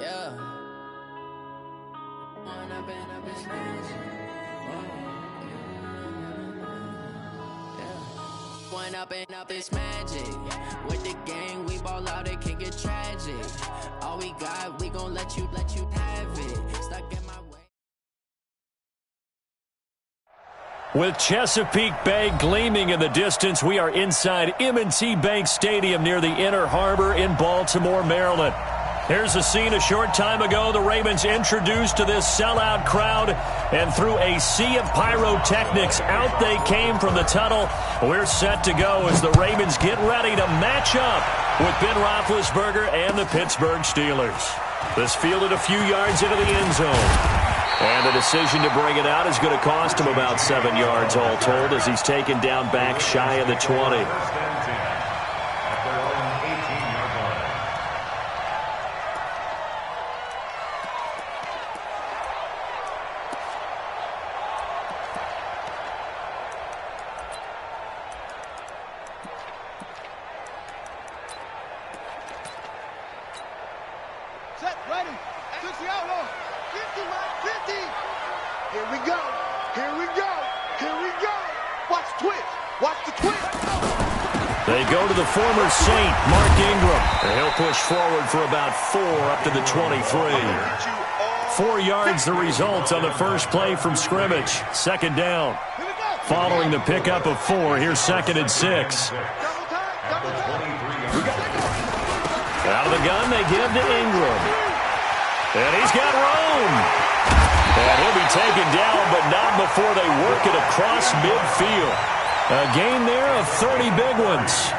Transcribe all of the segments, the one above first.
Yeah. Wanna been up his magic. Yeah. One up and up is magic. With the gang, we ball out, it can get tragic. All we got, we gon' let you have it. Stuck in my way. With Chesapeake Bay gleaming in the distance, we are inside M&T Bank Stadium near the Inner Harbor in Baltimore, Maryland. Here's a scene a short time ago. The Ravens introduced to this sellout crowd, and through a sea of pyrotechnics, out they came from the tunnel. We're set to go as the Ravens get ready to match up with Ben Roethlisberger and the Pittsburgh Steelers. This fielded a few yards into the end zone. And the decision to bring it out is going to cost him about 7 yards all told as he's taken down back shy of the 20. Set, ready, 60 out, 50, 50. Here we go, here we go, here we go. Watch the twitch, watch the twitch. They go to the former Saint, Mark Ingram. And he'll push forward for about 4 up to the 23. 4 yards the result on the first play from scrimmage. Second down. Following the pickup of 4, here's 2nd and 6. Out of the gun, they give to Ingram. And he's got room. And he'll be taken down, but not before they work it across midfield. A gain there of 30 big ones.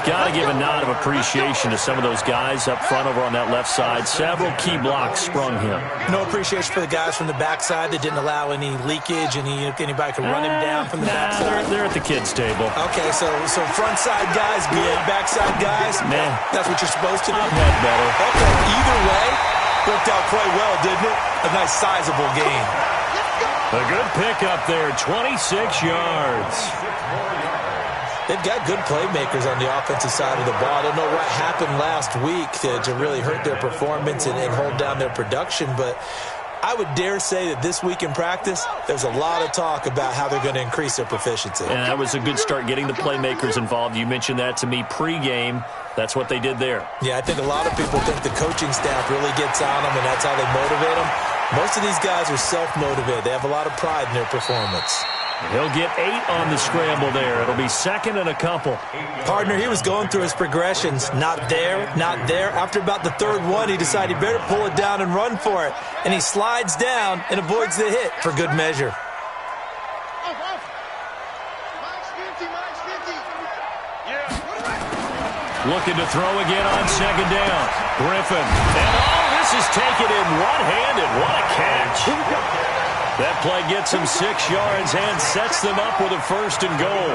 Got to give a nod of appreciation to some of those guys up front over on that left side. Several key blocks sprung him. No appreciation for the guys from the backside that didn't allow any leakage, anybody could run him down from the backside. They're at the kids' table. Okay, so front side guys good, backside guys, man, that's what you're supposed to do? I've had better. Okay, either way, worked out quite well, didn't it? A nice sizable gain. A good pickup there, 26 yards. They've got good playmakers on the offensive side of the ball. I don't know what happened last week to really hurt their performance and hold down their production, but I would dare say that this week in practice, there's a lot of talk about how they're going to increase their proficiency. And that was a good start getting the playmakers involved. You mentioned that to me pregame. That's what they did there. Yeah, I think a lot of people think the coaching staff really gets on them, and that's how they motivate them. Most of these guys are self-motivated. They have a lot of pride in their performance. He'll get 8 on the scramble there. It'll be 2nd and a couple. Partner, he was going through his progressions. Not there, not there. After about the 3rd one, he decided he better pull it down and run for it. And he slides down and avoids the hit for good measure. Looking to throw again on 2nd down. Griffin. And this is taken in one-handed. What a catch. That play gets him 6 yards and sets them up with a 1st and goal.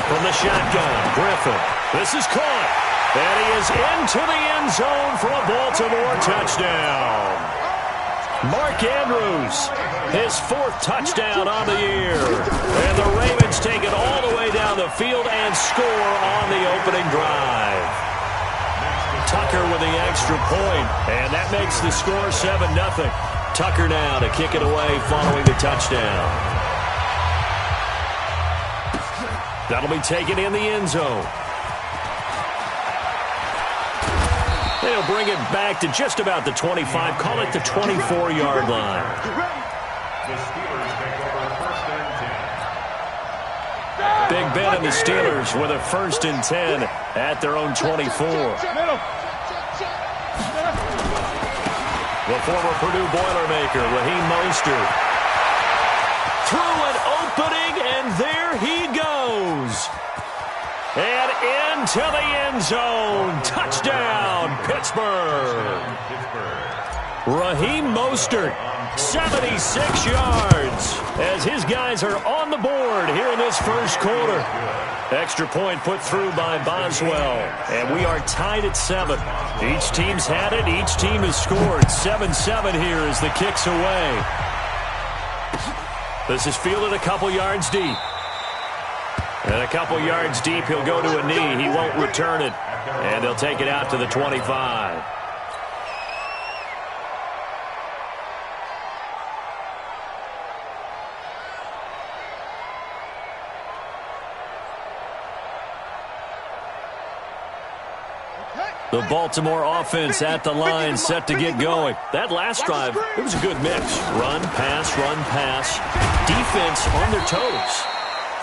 From the shotgun, Griffin. This is caught. And he is into the end zone for a Baltimore touchdown. Mark Andrews, his 4th touchdown on the year. And the Ravens take it all the way down the field and score on the opening drive. Tucker with the extra point, and that makes the score 7-0. Tucker now to kick it away following the touchdown. That'll be taken in the end zone. They'll bring it back to just about the 25, call it the 24-yard line. Big Ben and the Steelers with a 1st and 10 at their own 24. The former Purdue Boilermaker, Raheem Mostert. Through an opening, and there he goes. And into the end zone. Touchdown, Pittsburgh. Raheem Mostert, 76 yards, as his guys are on the board here in this first quarter. Extra point put through by Boswell, and we are tied at 7. Each team's had it. Each team has scored. 7-7 here as the kick's away. This is fielded a couple yards deep. And a couple yards deep, he'll go to a knee. He won't return it. And they'll take it out to the 25. The Baltimore offense at the line, set to get going. That last drive, it was a good mix. Run, pass, defense on their toes.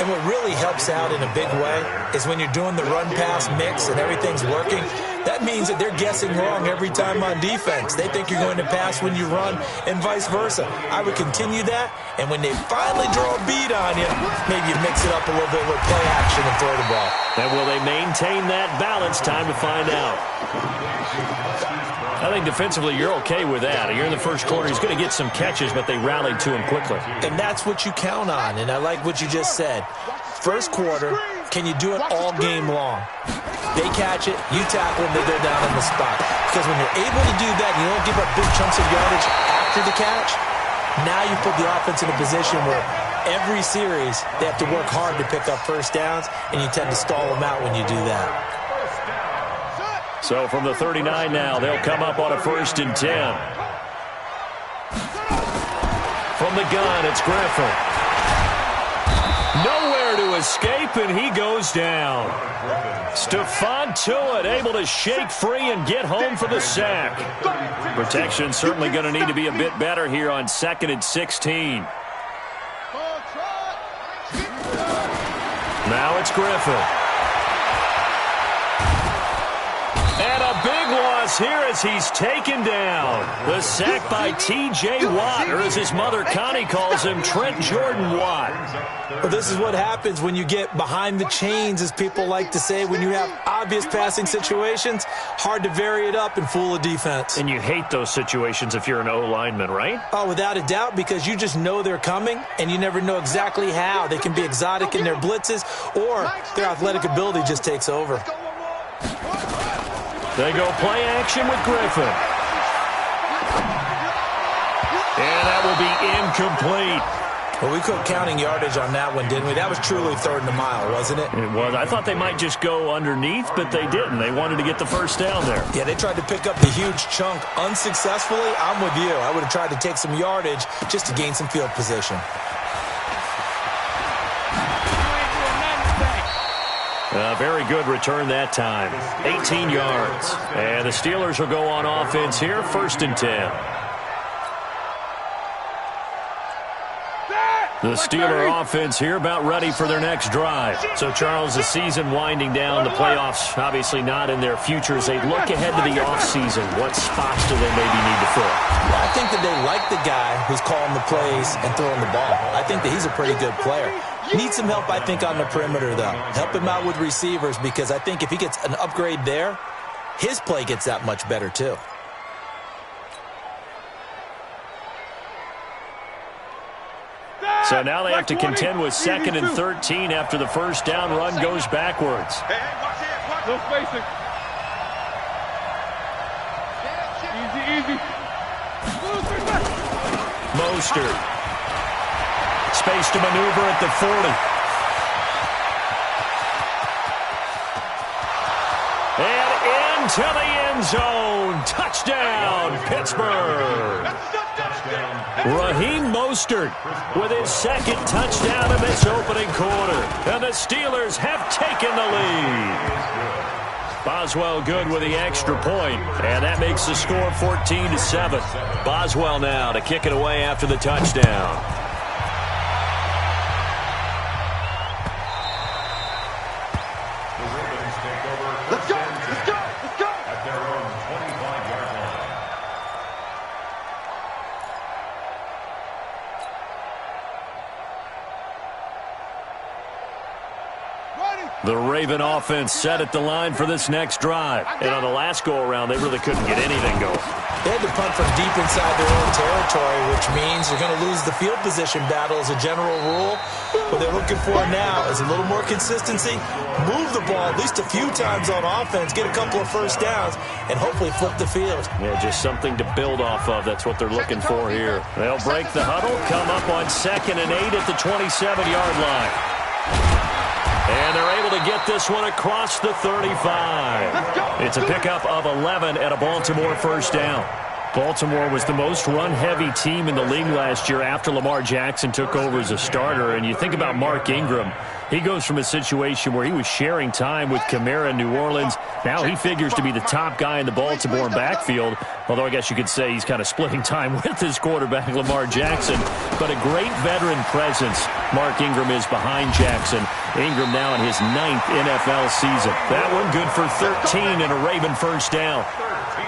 And what really helps out in a big way is when you're doing the run-pass mix and everything's working, that means that they're guessing wrong every time on defense. They think you're going to pass when you run and vice versa. I would continue that, and when they finally draw a beat on you, maybe you mix it up a little bit with play action and throw the ball. And will they maintain that balance? Time to find out. I think defensively you're okay with that. You're in the first quarter. He's going to get some catches, but they rallied to him quickly. And that's what you count on, and I like what you just said. First quarter, can you do it all game long? They catch it, you tackle them, they go down on the spot. Because when you're able to do that, you don't give up big chunks of yardage after the catch, now you put the offense in a position where every series they have to work hard to pick up first downs, and you tend to stall them out when you do that. So from the 39 now, they'll come up on a 1st and 10. From the gun, it's Griffin. Nowhere to escape, and he goes down. Stephon Tuitt able to shake free and get home for the sack. Protection certainly going to need to be a bit better here on 2nd and 16. Now it's Griffin. And a big loss here as he's taken down. The sack by T.J. Watt, or as his mother Connie calls him, Trent Jordan Watt. Well, this is what happens when you get behind the chains, as people like to say. When you have obvious passing situations, hard to vary it up and fool a defense. And you hate those situations if you're an O-lineman, right? Oh, without a doubt, because you just know they're coming, and you never know exactly how. They can be exotic in their blitzes, or their athletic ability just takes over. They go play action with Griffin. And that will be incomplete. Well, we quit counting yardage on that one, didn't we? That was truly 3rd and a mile, wasn't it? It was. I thought they might just go underneath, but they didn't. They wanted to get the first down there. Yeah, they tried to pick up the huge chunk unsuccessfully. I'm with you. I would have tried to take some yardage just to gain some field position. Very good return that time. 18 yards. And the Steelers will go on offense here, 1st and 10. The Steeler offense here about ready for their next drive. So, Charles, the season winding down, the playoffs obviously not in their future. As they look ahead to the offseason, what spots do they maybe need to fill? Well, I think that they like the guy who's calling the plays and throwing the ball. I think that he's a pretty good player. Needs some help, I think, on the perimeter, though. Help him out with receivers, because I think if he gets an upgrade there, his play gets that much better, too. So now they have to contend with 2nd and 13 after the first down run goes backwards. Hey, watch it. No spacing. Easy. Mostert. Space to maneuver at the 40. And into the end zone. Touchdown, Pittsburgh. Raheem Mostert with his 2nd touchdown in this opening quarter. And the Steelers have taken the lead. Boswell good with the extra point. And that makes the score 14-7. Boswell now to kick it away after the touchdown. The Raven offense set at the line for this next drive. And on the last go-around, they really couldn't get anything going. They had to punt from deep inside their own territory, which means they're going to lose the field position battle as a general rule. What they're looking for now is a little more consistency, move the ball at least a few times on offense, get a couple of first downs, and hopefully flip the field. Yeah, just something to build off of. That's what they're looking for here. They'll break the huddle, come up on 2nd and 8 at the 27-yard line. And they're able to get this one across the 35. It's a pickup of 11 and a Baltimore first down. Baltimore was the most run-heavy team in the league last year after Lamar Jackson took over as a starter. And you think about Mark Ingram. He goes from a situation where he was sharing time with Kamara in New Orleans. Now he figures to be the top guy in the Baltimore backfield, although I guess you could say he's kind of splitting time with his quarterback, Lamar Jackson. But a great veteran presence Mark Ingram is behind Jackson. Ingram now in his 9th NFL season. That one good for 13 and a Raven first down.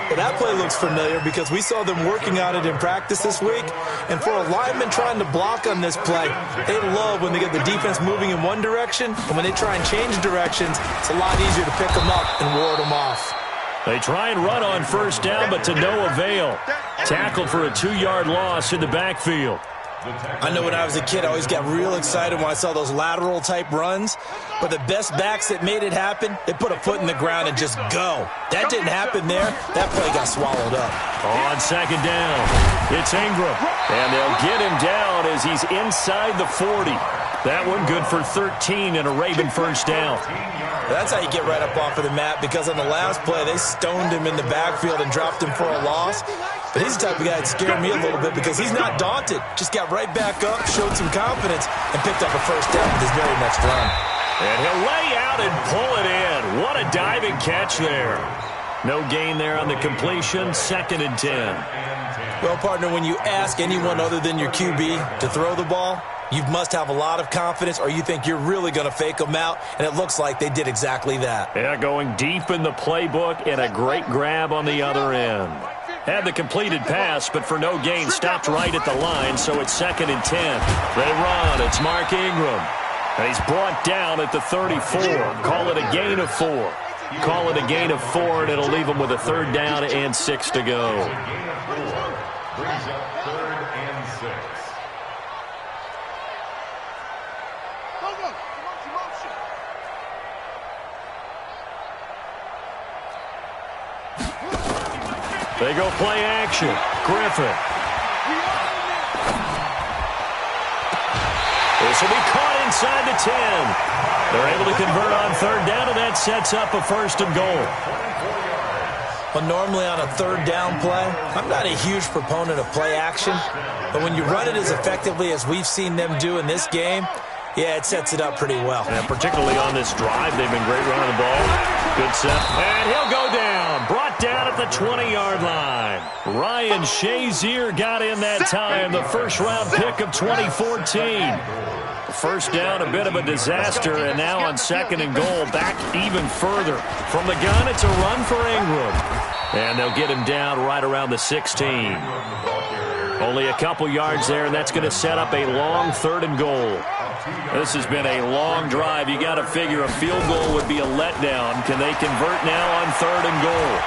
Well, that play looks familiar because we saw them working on it in practice this week. And for a lineman trying to block on this play, they love when they get the defense moving in one direction. And when they try and change directions, it's a lot easier to pick them up and ward them off. They try and run on first down, but to no avail. Tackled for a 2-yard loss in the backfield. I know when I was a kid, I always got real excited when I saw those lateral-type runs. But the best backs that made it happen, they put a foot in the ground and just go. That didn't happen there. That play got swallowed up. On second down, it's Ingram. And they'll get him down as he's inside the 40. That one good for 13 and a Raven first down. That's how you get right up off of the mat, because on the last play, they stoned him in the backfield and dropped him for a loss. But he's the type of guy that scared me a little bit because he's not daunted. Just got right back up, showed some confidence, and picked up a first down with his very next run. And he'll lay out and pull it in. What a diving catch there. No gain there on the completion, 2nd and 10. Well, partner, when you ask anyone other than your QB to throw the ball, you must have a lot of confidence, or you think you're really going to fake them out, and it looks like they did exactly that. Yeah, going deep in the playbook and a great grab on the other end. Had the completed pass, but for no gain, stopped right at the line, so it's 2nd and 10. They run. It's Mark Ingram. And he's brought down at the 34. Call it a gain of 4. Call it a gain of 4, and it'll leave him with a 3rd down and 6 to go. Brings up 3rd and 6. They go play action. Griffin. This will be caught inside the 10. They're able to convert on 3rd down, and that sets up a 1st and goal. Well, normally on a 3rd down play, I'm not a huge proponent of play action. But when you run it as effectively as we've seen them do in this game, yeah, it sets it up pretty well. And particularly on this drive, they've been great running the ball. Good set. And he'll go down. Brought down at the 20-yard line. Ryan Shazier got in that time, the first-round pick of 2014. First down, a bit of a disaster, and now on 2nd and goal, back even further. From the gun, it's a run for Ingram. And they'll get him down right around the 16. Only a couple yards there, and that's going to set up a long 3rd and goal. This has been a long drive. You got to figure a field goal would be a letdown. Can they convert now on 3rd and goal?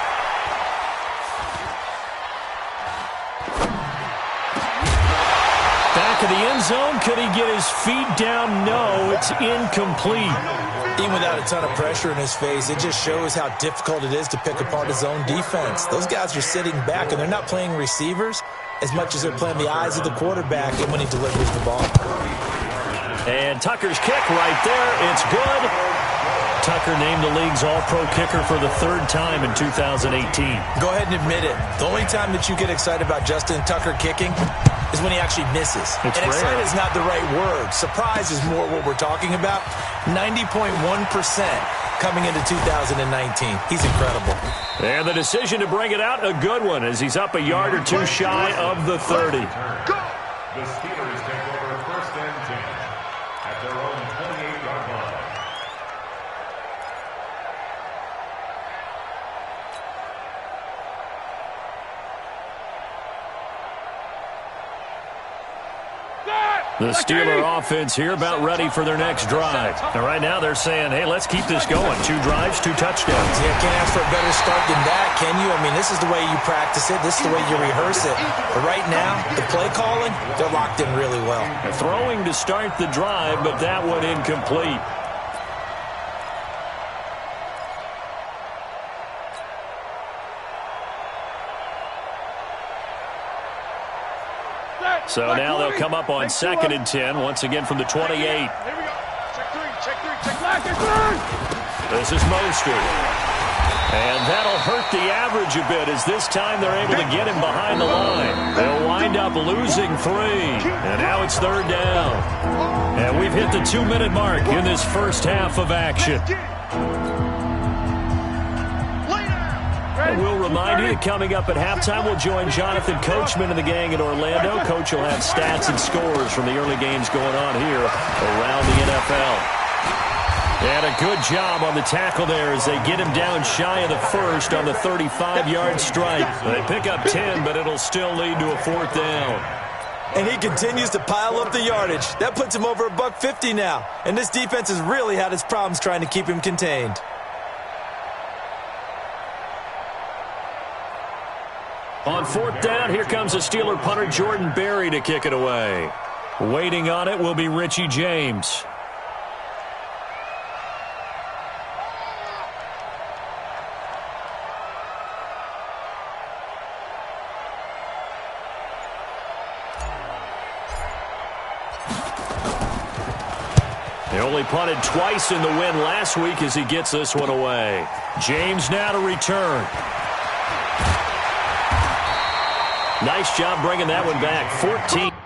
Back of the end zone. Could he get his feet down? No, it's incomplete. Even without a ton of pressure in his face, it just shows how difficult it is to pick apart his own defense. Those guys are sitting back, and they're not playing receivers as much as they're playing the eyes of the quarterback and when he delivers the ball. And Tucker's kick right there. It's good. Tucker named the league's all-pro kicker for the 3rd time in 2018. Go ahead and admit it. The only time that you get excited about Justin Tucker kicking is when he actually misses. It's and rare. excited is not the right word. Surprise is more what we're talking about. 90.1% coming into 2019. He's incredible. And the decision to bring it out, a good one, as he's up a yard or 2 shy of the 30. The Steelers take over 1st and 10 at their own 28-yard line. The Steeler offense here about ready for their next drive. And right now they're saying, hey, let's keep this going. 2 drives, 2 touchdowns. Yeah, can't ask for a better start than that, can you? I mean, this is the way you practice it. This is the way you rehearse it. But right now, the play calling, they're locked in really well. Throwing to start the drive, but that one incomplete. So now they'll come up on 2nd and 10, once again from the 28. This is Mostert. And that'll hurt the average a bit as this time they're able to get him behind the line. They'll wind up losing 3. And now it's 3rd down. And we've hit the 2-minute mark in this first half of action. And we'll remind you that coming up at halftime, we'll join Jonathan Coachman and the gang in Orlando. Coach will have stats and scores from the early games going on here around the NFL. And a good job on the tackle there as they get him down shy of the first on the 35-yard strike. They pick up 10, but it'll still lead to a 4th down. And he continues to pile up the yardage. That puts him over $150 now. And this defense has really had its problems trying to keep him contained. On 4th down, here comes the Steeler punter Jordan Berry to kick it away. Waiting on it will be Richie James. He only punted twice in the win last week as he gets this one away. James now to return. Nice job bringing that one back. 14.